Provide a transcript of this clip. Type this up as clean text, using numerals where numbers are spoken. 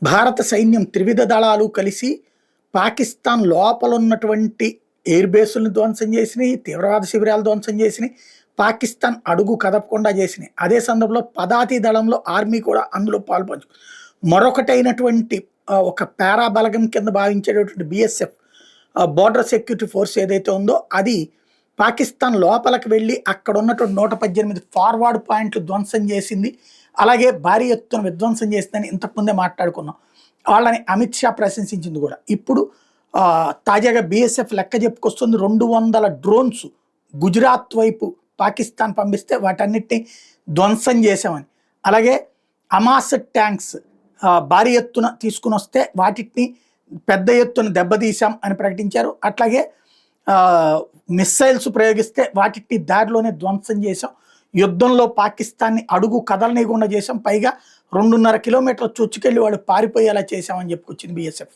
భారత సైన్యం త్రివిధ దళాలు కలిసి పాకిస్తాన్ లోపల ఉన్నటువంటి ఎయిర్ బేసులను ధ్వంసం చేసినాయి, తీవ్రవాద శిబిరాలు ధ్వంసం చేసినాయి, పాకిస్తాన్ అడుగు కదపకుండా చేసినాయి. అదే సందర్భంలో పదాతి దళంలో ఆర్మీ కూడా అందులో పాల్పంచు. మరొకటైనటువంటి ఒక పారా బలగం కింద భావించేటటువంటి బిఎస్ఎఫ్ బోర్డర్ సెక్యూరిటీ ఫోర్స్ ఏదైతే ఉందో అది పాకిస్తాన్ లోపలికి వెళ్ళి అక్కడ ఉన్నటువంటి 118 ఫార్వర్డ్ పాయింట్లు ధ్వంసం చేసింది. అలాగే భారీ ఎత్తున విధ్వంసం చేసిందని ఇంతకుముందే మాట్లాడుకున్నాం. వాళ్ళని అమిత్ షా ప్రశంసించింది కూడా. ఇప్పుడు తాజాగా బిఎస్ఎఫ్ లెక్క చెప్పుకొస్తుంది 200 డ్రోన్స్ గుజరాత్ వైపు పాకిస్తాన్ పంపిస్తే వాటన్నిటిని ధ్వంసం చేసామని. అలాగే అమాస్ ట్యాంక్స్ భారీ ఎత్తున తీసుకుని వస్తే వాటిని పెద్ద ఎత్తున దెబ్బతీసాం అని ప్రకటించారు. అట్లాగే మిస్సైల్స్ ప్రయోగిస్తే వాటిని దారిలోనే ధ్వంసం చేసాం. యుద్ధంలో పాకిస్తాన్ని అడుగు కదలనీయకుండా చేసాం. పైగా 2.5 కిలోమీటర్ల చొచ్చుకెళ్ళి వాళ్ళు పారిపోయేలా చేశామని చెప్పుకొచ్చింది బిఎస్ఎఫ్.